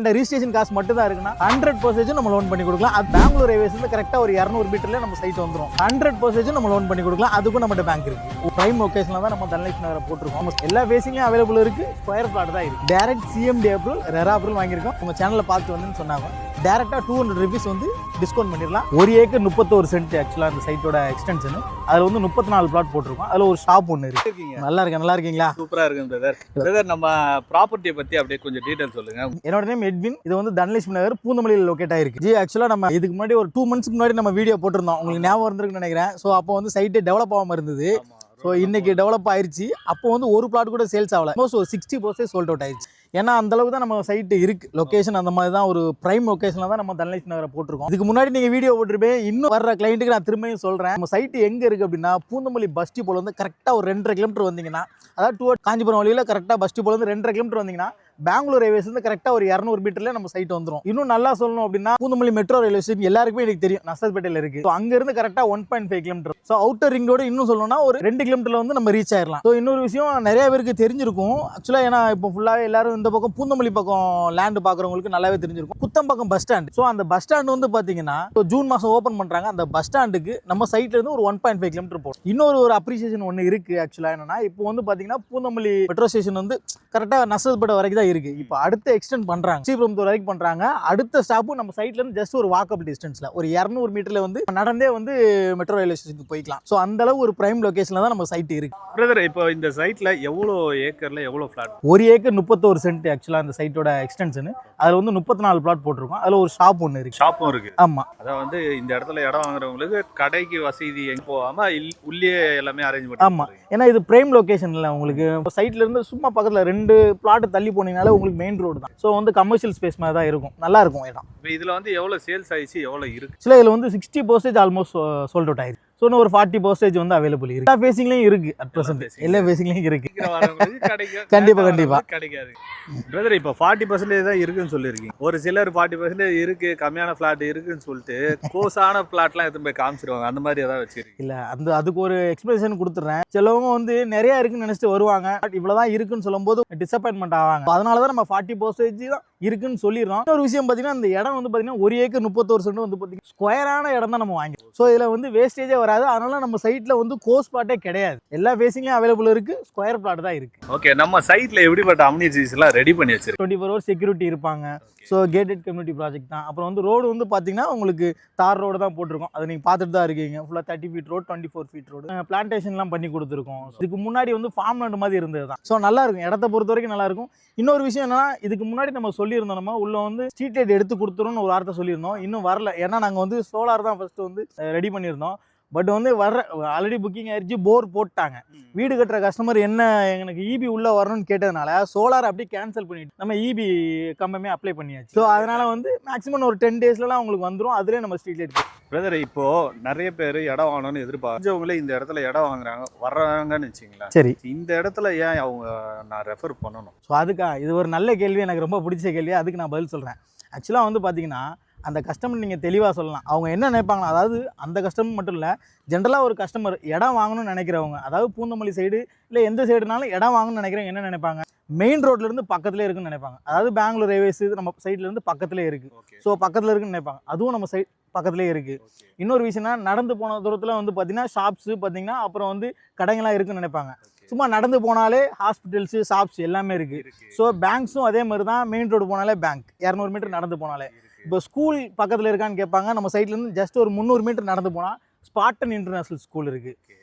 இந்த ரிஜிஸ்ட்ரேஷன் காசு மட்டும் தான் இருக்குன்னா 100% நம்ம லோன் பண்ணி கொடுக்கலாம். அது பெங்களூர் ஹைவேஸ் வந்து கரெக்டாக ஒரு 200 மீட்டர்ல நம்ம சைட் வந்துடும். 100% நம்ம லோன் பண்ணி கொடுக்கலாம். அதுக்கும் நம்ம பேங்க் இருக்கு. பிரைம் லொகேஷன்ல தான் நம்ம தனலட்சுமி நகரை போட்டிருக்கோம். எல்லா பேசிங்லையும் அவைலபிள் இருக்கு. ஸ்கொயர் பிளாட் தான் இருக்கு. Direct CMD approval, RERA approval வாங்கியிருக்கோம். உங்க சேனல்ல பார்த்து வந்து சொன்னாங்க டேரக்டா 200 rupees வந்து டிஸ்கவுண்ட் பண்ணிடலாம். 1 ஏக்கர் 31 சென்ட் ஆக்சுவலா அந்த சைட்டோட எக்ஸ்டென்ஷன். அதுல வந்து 34 பிளாட் போட்டிருக்கோம். அதுல ஒரு ஷாப் ஒன்று இருக்கு. நல்லா இருக்கீங்களா? சூப்பரா இருக்கு பிரதர். நம்ம ப்ராப்பர்ட்டியை பத்தி அப்படியே கொஞ்சம் டீடைல் சொல்லுங்க. என்னோட நேம் எட்வின். இது வந்து தனலட்சுமி நகர் பூந்தமல்லியில் லொகேட் ஆயிருக்கு. ஜி ஆக்சுவலா நம்ம இதுக்கு முன்னாடி ஒரு 2 months முன்னாடி நம்ம வீடியோ போட்டிருந்தோம். உங்களுக்கு ஞாபகம் இருந்திருக்குன்னு நினைக்கிறேன். ஸோ அப்போ வந்து சைட்டே டெவலப் ஆகாம இருந்தது. ஸோ இன்னைக்கு டெவலப் ஆயிடுச்சு. அப்போ வந்து ஒரு பிளாட் கூட சேல்ஸ் ஆகல. ஒரு 60% சோல்ட் அவுட் ஆயிடுச்சு. ஏன்னா அந்த அளவுக்கு தான் நம்ம சைட்டு இருக்கு. லொகேஷன் அந்த மாதிரி தான், ஒரு பிரைம் லொகேஷன்ல தான் நம்ம தனலட்சுமி நகரை போட்டிருக்கோம். இதுக்கு முன்னாடி நீங்க வீடியோ போட்டிருப்பேன். இன்னும் வர்ற கிளைண்ட்டுக்கு நான் திரும்பியும் சொல்றேன், நம்ம சைட்டு எங்க இருக்கு அப்படின்னா பூந்தமல்லி பஸ் டிப்போல வந்து கரெக்டா ஒரு 2.5 கிலோமீட்டர் வந்தீங்கன்னா, அதாவது டுவர்ட் காஞ்சிபுரம் வழியில கரெக்டா பஸ் டிப்போல வந்து 2.5 கிலோமீட்டர் வந்தீங்கன்னா பெங்களூர் ஹைவேஸ் வந்து கரெக்டா ஒரு 200 மீட்டர்ல நம்ம சைட் வந்துடும். இன்னும் நல்லா சொல்லணும் அப்படின்னா பூந்தமல்லி மெட்ரோ ரயில்வே ஸ்டேஷன் எல்லாருக்குமே எனக்கு தெரியும், நசல்பேட்டையில இருக்கு. அங்க இருந்து கரெக்டா 1.5 kilometre. So outer ring road இன்னும் சொல்லணும்னா ஒரு 2 கிலோமீட்டர்ல வந்து நம்ம ரீச் ஆயிடலாம். ஸோ இன்னொரு விஷயம் நிறைய பேருக்கு தெரிஞ்சிருக்கும் ஆக்சுவலா, ஏன்னா இப்போ ஃபுல்லாவே எல்லாரும் இந்த பக்கம் பூந்தமல்லி பக்கம் லேண்ட் பாக்குறவங்களுக்கு நல்லாவே தெரிஞ்சிருக்கும். Kuthambakkam bus stand. ஸோ அந்த பஸ் ஸ்டாண்ட் வந்து பாத்தீங்கன்னா ஜூன் மாசம் ஓபன் பண்றாங்க. அந்த பஸ் ஸ்டாண்டுக்கு நம்ம சைட்ல இருந்து ஒரு 1.5 கிலோமீட்டர் போகும். இன்னொரு அப்ரிசியேஷன் ஒன்று இருக்கு ஆக்சுவலா. என்னன்னா இப்போ வந்து பாத்தீங்கன்னா பூந்தமல்லி மெட்ரோ ஸ்டேஷன் வந்து கரெக்டா நசல்பேட்டை வரைக்கும் தான் இருக்கு. இப்போ அடுத்த எக்ஸ்டெண்ட் பண்றாங்க, ஸ்ரீபெரும்புதூர் வரைக்கும் பண்றாங்க. அடுத்த ஸ்டாப்பும் நம்ம சைட்ல இருந்து ஜஸ்ட் ஒரு வாக்கபிள் டிஸ்டன்ஸ்ல ஒரு 200 மீட்டர்ல வந்து நடந்தே வந்து மெட்ரோ ரயில்வே ஸ்டேஷனுக்கு போய்க்கலாம். ஸோ அந்த அளவு ஒரு பிரைம் லொகேஷன்ல தான் நம்ம சைட் இருக்கு. பிரதர், இப்போ இந்த சைட்ல எவ்வளோ ஏக்கர்ல எவ்வளோ பிளாட்? 1 ஏக்கர் 31 சென்ட் ஆக்சுவலா அந்த சைட்டோட எக்ஸ்டென்ஷன். அதுல வந்து 34 பிளாட் போட்டிருக்கோம். அதுல ஒரு ஷாப் ஒன்று இருக்கு. ஷாப்பும் இருக்கு. ஆமா. அதான் வந்து இந்த இடத்துல இடம் வாங்குறவங்களுக்கு கடைக்கு வசதி எங்க போகாம உள்ளே எல்லாமே அரேஞ்ச் பண்ணி. ஆமா, ஏன்னா இது பிரைம் லொகேஷன்ல உங்களுக்கு சைட்ல இருந்து சும்மா பக்கத்துல 2 பிளாட் தள்ளி போனீங்கனாலே உங்களுக்கு மெயின் ரோடு தான். ஸோ வந்து கமர்ஷியல் ஸ்பேஸ் மாதிரி தான் இருக்கும். நல்லா இருக்கும் இடம். இப்போ இதுல வந்து எவ்வளவு சேல்ஸ் ஆயிடுச்சு, எவ்வளவு இருக்கு? சில இதுல வந்து 60% ஆல்மோஸ்ட் சோல்ட் அவுட் ஆயிருக்கு. ஸோ ஒரு 40% வந்து அவைலபிள் இருக்கு. எல்லா ஃபேசிங்லையும் இருக்கு. அட் ப்ரெசென்ட் எல்லா ஃபேசிங்லையும் இருக்கு. கண்டிப்பா கிடைக்காது பிரதர். இப்போ 40% தான் இருக்குன்னு சொல்லியிருக்கீங்க. ஒரு சிலர் 40% இருக்கு, கம்மியான பிளாட் இருக்குன்னு சொல்லிட்டு கோஸான பிளாட்லாம் எடுத்து போய் காமிச்சிருவாங்க. அந்த மாதிரி ஏதாவது வச்சிருக்கீங்க? இல்ல, அதுக்கு ஒரு எக்ஸ்பிளேஷன் கொடுத்துறேன். சிலவங்க வந்து நிறைய இருக்குன்னு நினைச்சிட்டு வருவாங்க. இவ்வளவுதான் இருக்குன்னு சொல்லும் போது டிசப்பாயின்மெண்ட் ஆவாங்க. அதனாலதான் நம்ம 40% தான் இருக்குன்னு சொல்லிடுறோம். ஒரு விஷயம் பாத்தீங்கன்னா, இந்த இடம் வந்து பாத்தீங்கன்னா 1 ஏக்கர் 31 சென்ட் வந்து பாத்தீங்கன்னா ஸ்கொயரான இடம் தான் நம்ம வாங்கிடுவோம். ஸோ இதுல வந்து வேஸ்டேஜே வராது. அதனால நம்ம சைட்ல வந்து கோஸ் பிளாட்டே கிடையாது. எல்லா ஃபேசிங்லயும் அவைலபிள் இருக்கு. ஸ்கொயர் பிளாட் தான் இருக்கு. ஓகே, நம்ம சைட்ல எப்படிப்பட்ட அம்யூனிட்டிஸ் எல்லாம் ரெடி பண்ணி வச்சிருக்கோம்? 24 hours செக்யூரிட்டி இருப்பாங்க. ஸோ கேட்டட் கம்யூனிட்டி ப்ராஜெக்ட் தான். அப்புறம் வந்து ரோடு வந்து பார்த்தீங்கன்னா உங்களுக்கு தார் ரோடு தான் போட்டிருக்கோம். அதை நீங்கள் பார்த்துட்டு தான் இருக்கீங்க. ஃபுல்லாக 30 feet ரோடு, 24 feet ரோடு. பிளான்டேஷன்லாம் பண்ணி கொடுத்துருக்கோம். இதுக்கு முன்னாடி வந்து ஃபார்ம் லேண்ட் மாதிரி இருந்தது தான். ஸோ நல்லா இருக்கும், இடத்த பொறுத்த வரைக்கும் நல்லா இருக்கும். இன்னொரு விஷயம் என்னன்னா, இதுக்கு முன்னாடி நம்ம சொல்லியிருந்தோம், நம்ம உள்ள வந்து ஸ்ட்ரீட் லைட் எடுத்து கொடுத்துருன்னு ஒரு வார்த்தை சொல்லியிருந்தோம். இன்னும் வரல. ஏன்னா நாங்கள் வந்து சோலார் தான் ஃபர்ஸ்ட் வந்து ரெடி பண்ணியிருந்தோம். பட் வந்து ஆல்ரெடி புக்கிங் ஆயிடுச்சு. போர் போட்டாங்க. வீடு கட்டுற கஸ்டமர் என்ன எனக்கு இபி உள்ள வரணும்னு கேட்டதுனால சோலார் அப்படியே கேன்சல் பண்ணிட்டு நம்ம இபி கம்பமே அப்ளை பண்ணியாச்சு. ஸோ அதனால வந்து மேக்ஸிமம் ஒரு 10 daysலாம் உங்களுக்கு வந்துடும். அதுலேயே நம்ம ஸ்ட்ரீட் லைட். பிரதர், இப்போ நிறைய பேர் இடம் வாங்கணும்னு எதிர்பார்க்கவங்களே இந்த இடத்துல இடம் வாங்குறாங்க வர்றாங்கன்னு வச்சுங்களேன். சரி, இந்த இடத்துல ஏன் அவங்க நான் ரெஃபர் பண்ணணும்? ஸோ அதுக்கா இது ஒரு நல்ல கேள்வி, எனக்கு ரொம்ப பிடிச்ச கேள்வி. அதுக்கு நான் பதில் சொல்கிறேன். ஆக்சுவலாக வந்து பார்த்தீங்கன்னா, அந்த கஸ்டமர் நீங்கள் தெளிவாக சொல்லலாம். அவங்க என்ன நினைப்பாங்களா, அதாவது அந்த கஸ்டமர் மட்டும் இல்லை, ஜென்ரலாக ஒரு கஸ்டமர் இடம் வாங்கணும்னு நினைக்கிறவங்க, அதாவது பூந்தமல்லி சைடு இல்லை எந்த சைடுனாலும் இடம் வாங்கணும்னு நினைக்கிறவங்க என்ன நினைப்பாங்க, மெயின் ரோட்லேருந்து பக்கத்துலேயே இருக்குன்னு நினைப்பாங்க. அதாவது பெங்களூர் ஹைவேஸ் நம்ம சைட்லேருந்து பக்கத்துலேயே இருக்குது. ஸோ பக்கத்தில் இருக்குன்னு நினைப்பாங்க. அதுவும் நம்ம சைட் பக்கத்துலேயே இருக்குது. இன்னொரு விஷயம்னா, நடந்து போன தூரத்தில் வந்து பார்த்தீங்கன்னா ஷாப்ஸு பார்த்தீங்கன்னா அப்புறம் வந்து கடைங்களாம் இருக்குன்னு நினைப்பாங்க. சும்மா நடந்து போனாலே ஹாஸ்பிட்டல்ஸு, ஷாப்ஸ் எல்லாமே இருக்குது. ஸோ பேங்க்ஸும் அதே மாதிரி தான். மெயின் ரோடு போனாலே பேங்க், 200 மீட்டர் நடந்து போனாலே. இப்போ ஸ்கூல் பக்கத்தில் இருக்கான்னு கேட்பாங்க. நம்ம சைட்லேருந்து ஜஸ்ட் ஒரு 300 மீட்டர் நடந்து போனால் ஸ்பார்டன் இன்டர்நேஷனல் ஸ்கூல் இருக்குது.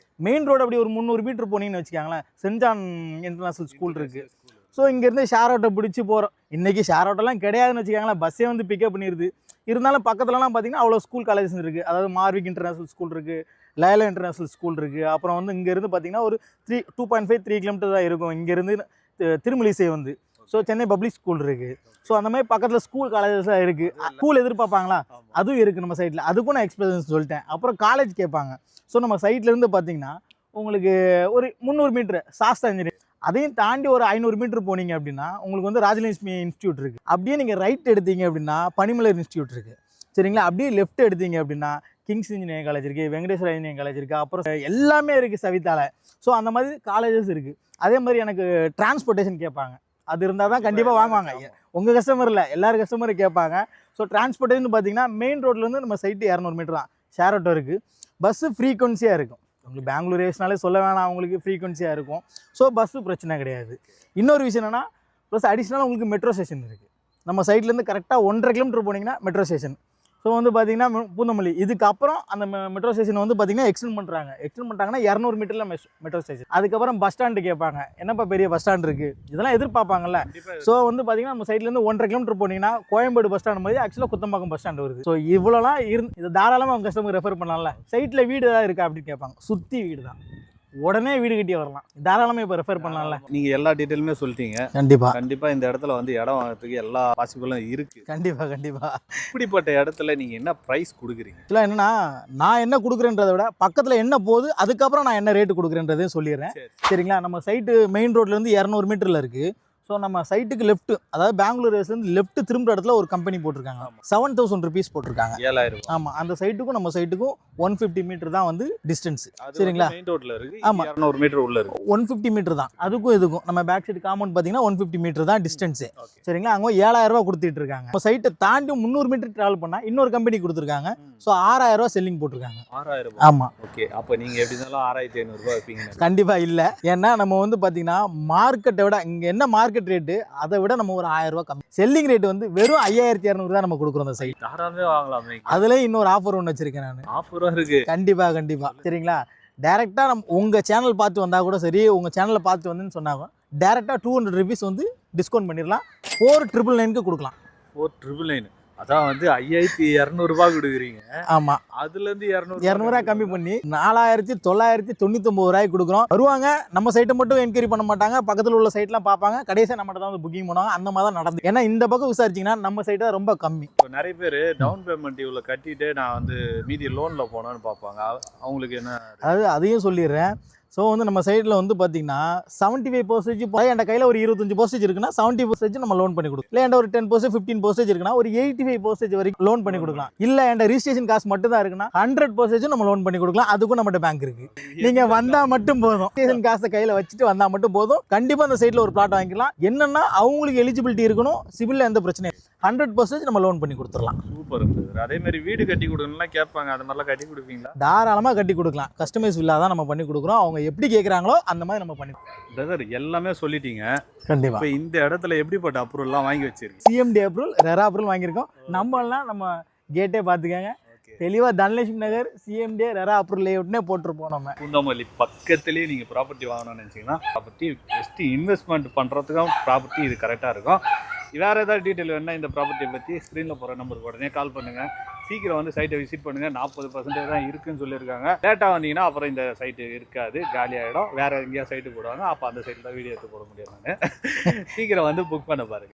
மெயின் ரோடு அப்படி ஒரு 300 மீட்டர் போனீங்கன்னு வச்சுக்காங்களேன், சென்ட் ஜான் இன்டர்நேஷனல் ஸ்கூல் இருக்குது. ஸோ இங்கேருந்து ஷேர் ஆட்டோ பிடிச்சி போகிறோம். இன்றைக்கி ஷேர் ஆட்டோலாம் கிடையாதுன்னு வச்சுக்காங்களேன், பஸ்ஸே வந்து பிக்கப் பண்ணிடுது. இருந்தாலும் பக்கத்துலலாம் பார்த்தீங்கன்னா அவ்வளோ ஸ்கூல் காலேஜஸ் இருக்குது. அதாவது மார்விக் இன்டர்நேஷனல் ஸ்கூல் இருக்குது, லயலா இன்டர்நேஷனல் ஸ்கூல் இருக்குது. அப்புறம் வந்து இங்கேருந்து பார்த்தீங்கன்னா ஒரு 2.5-3 கிலோமீட்டர் தான் இருக்கும் இங்கேருந்து திருமலிசை வந்து. ஸோ சென்னை பப்ளிக் ஸ்கூல் இருக்குது. ஸோ அந்த மாதிரி பக்கத்தில் ஸ்கூல் காலேஜஸ்லாம் இருக்குது. ஸ்கூல் எதிர்பார்ப்பாங்களா, அதுவும் இருக்குது நம்ம சைட்டில். அதுக்கும் நான் எக்ஸ்பீரியன்ஸ் சொல்லிட்டேன். அப்புறம் காலேஜ் கேட்பாங்க. ஸோ நம்ம சைட்லேருந்து பார்த்தீங்கன்னா உங்களுக்கு ஒரு 300 மீட்டர் சாஸ்தா இன்ஜினியரிங், அதையும் தாண்டி ஒரு 500 மீட்டர் போனீங்க அப்படின்னா உங்களுக்கு வந்து ராஜலட்சுமி இன்ஸ்டியூட் இருக்குது. அப்படியே நீங்கள் ரைட் எடுத்தீங்க அப்படின்னா பனிமலர் இன்ஸ்டியூட் இருக்குது. சரிங்களா? அப்படியே லெஃப்ட் எடுத்தீங்க அப்படின்னா கிங்ஸ் இன்ஜினியரிங் காலேஜ் இருக்குது, வெங்கடேஸ்வரா இன்ஜினியரிங் காலேஜ் இருக்குது, அப்புறம் எல்லாமே இருக்குது சவிதால. ஸோ அந்த மாதிரி காலேஜஸ் இருக்குது. அதே மாதிரி எனக்கு டிரான்ஸ்போர்ட்டேஷன் கேட்பாங்க. அது இருந்தால் தான் கண்டிப்பாக வாங்குவாங்க. உங்கள் கஸ்டமர் இல்லை, எல்லாரும் கஸ்டமரும் கேட்பாங்க. ஸோ டிரான்ஸ்போர்ட்டேஷன் பார்த்தீங்கன்னா மெயின் ரோட்லேருந்து நம்ம சைட்டு 200 மீட்டர் தான். ஷேர் ஆட்டோ இருக்குது. பஸ்ஸு ஃப்ரீக்வன்சியாக இருக்கும். உங்களுக்கு பெங்களூர் ரேஸ்னாலே சொல்ல வேணாம், அவங்களுக்கு ஃப்ரீக்வன்சியாக இருக்கும். ஸோ பஸ்ஸு பிரச்சனை கிடையாது. இன்னொரு விஷயம் என்னென்னா ப்ளஸ் அடிஷ்னலாக உங்களுக்கு மெட்ரோ ஸ்டேஷன் இருக்குது. நம்ம சைட்லேருந்து கரெக்டாக 1.5 கிலோமீட்டர் போனீங்கன்னா மெட்ரோ ஸ்டேஷன். ஸோ வந்து பார்த்தீங்கன்னா பூந்தமல்லி இதுக்கப்புறம் அந்த மெட்ரோ ஸ்டேஷன் வந்து பார்த்தீங்கன்னா எக்ஸ்டெண்ட் பண்ணிட்டாங்கன்னா 200 மீட்டரில் மெட்ரோ ஸ்டேஷன். அதுக்கப்புறம் பஸ் ஸ்டாண்டு கேட்பாங்க, என்னப்பா பெரிய பஸ் ஸ்டாண்ட் இருக்குது, இதெல்லாம் எதிர்பார்ப்பாங்கல்ல. ஸோ வந்து பார்த்தீங்கன்னா நம்ம சைட்லேருந்து 1.5 கிலோமீட்டர் போனீங்கன்னா கோயம்பேடு பஸ் ஸ்டாண்ட் மாதிரி ஆக்சுவலாக குத்தம்பாக்கம் பஸ் ஸ்டாண்டு வருது. ஸோ இவ்வளோலாம் இதை தாராளமாக அவங்க கஸ்டமருக்கு ரெஃபர் பண்ணலாம்ல. சைட்டில் வீடு ஏதாவது இருக்கா அப்படின்னு கேட்பாங்க. சுற்றி வீடு தான், உடனே வீடு கட்டி வரலாம், தாராளமாக இப்போ ரெஃபர் பண்ணலாம்ல. நீங்கள் எல்லா டீட்டெயிலுமே சொல்லிட்டீங்க. கண்டிப்பாக இந்த இடத்துல வந்து இடம் வாங்குறதுக்கு எல்லா பாசிபிளும் இருக்குது. கண்டிப்பாக இப்படிப்பட்ட இடத்துல நீங்கள் என்ன ப்ரைஸ் கொடுக்குறீங்க? இல்லை என்னன்னா, நான் என்ன கொடுக்குறேன்றதை விட பக்கத்தில் என்ன போகுது அதுக்கப்புறம் நான் என்ன ரேட்டு கொடுக்குறேன்றதையும் சொல்லிடுறேன். சரிங்களா? நம்ம சைட்டு மெயின் ரோட்லேருந்து 200 மீட்டரில் இருக்குது. ஸோ நம்ம சைட்டுக்கு லெஃப்ட், அதாவது பெங்களூர் ரேஸ்லேருந்து லெஃப்ட் திரும்ப இடத்துல ஒரு கம்பெனி போட்டிருக்காங்க. 7000 ருபீஸ் போட்டிருக்காங்க. 7000. ஆமாம், அந்த சைட்டுக்கும் நம்ம சைட்டுக்கும் 150 மீட்டர் தான் வந்து டிஸ்டன்ஸ். சரிங்களா? மெயின் ரோட்ல இருக்கு. ஆமாம், 200 மீட்டர் உள்ள இருக்கு. 150 மீட்டர் தான் அதுக்கும் இதுக்கும். நம்ம பேக் சைடு காம்பவுண்ட் பார்த்தீங்கன்னா 150 மீட்டர் தான் டிஸ்டன்ஸ். சரிங்களா? அங்கே 7000 ரூபா கொடுத்துட்டு இருக்காங்க. நம்ம சைட்டை தாண்டி 300 மீட்டர் டிராவல் பண்ணால் இன்னொரு கம்பெனி கொடுத்துருக்காங்க. ஸோ 6000 ரூபா செல்லிங் போட்டிருக்காங்க. 6000. ஆமாம். ஓகே, அப்போ நீங்கள் எப்படி இருந்தாலும் 6500 ரூபா வைப்பீங்க? கண்டிப்பாக இல்லை. ஏன்னா நம்ம வந்து பார்த்தீங்கன்னா மார்க்கெட்டை விட இங்கே என்ன மார்க்கெட் ரேட்டு அதை விட நம்ம ஒரு 1000 ரூபா கம்மி. செல்லிங் ரேட் வந்து வெறும் 5200 தான் நம்ம கொடுக்குறோம் அந்த சைட். தாராளமே வாங்கலாமே. அதுல இன்னொரு ஆஃபர் ஒன்று வச்சிருக்கேன் நான். ஆஃபரும் இருக்கு. கண்டிப்பா. சரிங்களா? டைரக்டா நம்ம உங்க சேனல் பார்த்து வந்தா கூட சரி, உங்க சேனலை பார்த்து வந்துன்னு சொன்னாங்க டைரக்டா 200 ருபீஸ் வந்து டிஸ்கவுண்ட் பண்ணிடலாம். 4999க்கு கொடுக்கலாம். 4999. அதான் வந்து 5200 ரூபாய் கொடுக்குறீங்க. ஆமா, அதுல இருந்து 200 கம்மி பண்ணி 4999 ரூபாய்க்கு கொடுக்குறோம். வருவாங்க, நம்ம சைட்டை மட்டும் என்கொயரி பண்ண மாட்டாங்க, பக்கத்தில் உள்ள சைட்லாம் பார்ப்பாங்க, கடைசியாக நம்மகிட்ட தான் வந்து புக்கிங் பண்ணுவாங்க. அந்த மாதிரி தான் நடந்து. ஏன்னா இந்த பக்கம் விசாரிச்சிங்கன்னா நம்ம சைட்டு தான் ரொம்ப கம்மி. நிறைய பேர் டவுன் பேமெண்ட் இவ்வளோ கட்டிட்டு நான் வந்து மீதி லோன்ல போனோன்னு பார்ப்பாங்க. அவங்களுக்கு என்ன? அதையும் சொல்லிடுறேன். ஸோ வந்து நம்ம சைடில் வந்து பார்த்தீங்கன்னா 75% என் கையில் ஒரு 25% இருக்குன்னா 70% நம்ம லோன் பண்ணி கொடுக்கலாம். இல்லை என்கிட்ட ஒரு 10% 15% இருக்குன்னா ஒரு 85% வரைக்கும் லோன் பண்ணி கொடுக்கலாம். இல்லை என்கிட்ட ரிஜிஸ்ட்ரேஷன் காசு மட்டும் தான் இருக்குன்னா 100% நம்ம லோன் பண்ணி கொடுக்கலாம். அதுக்கும் நம்மகிட்ட பேங்க் இருக்கு. நீங்கள் வந்தால் மட்டும் போதும், ரிஜிஸ்ட்ரேஷன் காசை கையில் வச்சுட்டு வந்தால் மட்டும் போதும். கண்டிப்பாக அந்த சைட்டில் ஒரு பிளாட் வாங்கிக்கலாம். என்னன்னா அவங்களுக்கு எலிஜிபிலிட்டி இருக்கணும், சிபிலில் எந்த பிரச்சனையும் 100% நம்ம லோன் பண்ணி கொடுத்துடலாம். சூப்பர். அதே மாதிரி வீடு கட்டி கொடுக்கணும்லாம் கேட்பாங்க, அது மாதிரிலாம் கட்டி கொடுப்பீங்களா? தாராளமாக கட்டி கொடுக்கலாம். கஸ்டமைஸ் வில்லா தான் நம்ம பண்ணி கொடுக்குறோம். அவங்க எப்படி கேட்குறாங்களோ அந்த மாதிரி நம்ம பண்ணி பிரதர் எல்லாமே சொல்லிட்டீங்க. கண்டிப்பாக. இப்போ இந்த இடத்துல எப்படிப்பட்ட அப்ரூவல்லாம் வாங்கி வச்சிருக்கு? சிஎம்டி அப்ரூவல், ரெரா அப்ரூவல் வாங்கியிருக்கோம். நம்ம கேட்டே பார்த்துக்கங்க. தெளிவாக தனலட்சுமி நகர் சிஎம்டி ரெரா அப்ரூவல் லேஅவுட்னே போட்டிருப்போம். நம்ம பூந்தமல்லி பக்கத்துலேயே நீங்கள் ப்ராப்பர்ட்டி வாங்கணும்னு நினச்சிங்கன்னா ப்ராப்பர்ட்டி பெஸ்ட்டு இன்வெஸ்ட்மெண்ட் பண்ணுறதுக்கும் ப்ராப்பர்ட்டி இது கரெக்டாக இருக்கும். வேறு ஏதாவது டீட்டெயில் வேணுன்னா இந்த ப்ராப்பர்ட்டியை பற்றி ஸ்க்ரீனில் போகிற நம்பருக்கு உடனே கால் பண்ணுங்கள். சீக்கிரம் வந்து சைட்டை விசிட் பண்ணுங்கள். 40% தான் இருக்குதுன்னு சொல்லியிருக்காங்க. லேட்டாக வந்தீங்கன்னா அப்புறம் இந்த சைட்டு இருக்காது, காலியாகிடும். வேறு எங்கேயா சைட்டு போடுவாங்க, அப்போ அந்த சைட்டில் தான் வீடியோ எடுத்து போட முடியும். நான் சீக்கிரம் வந்து புக் பண்ண பாருங்கள்.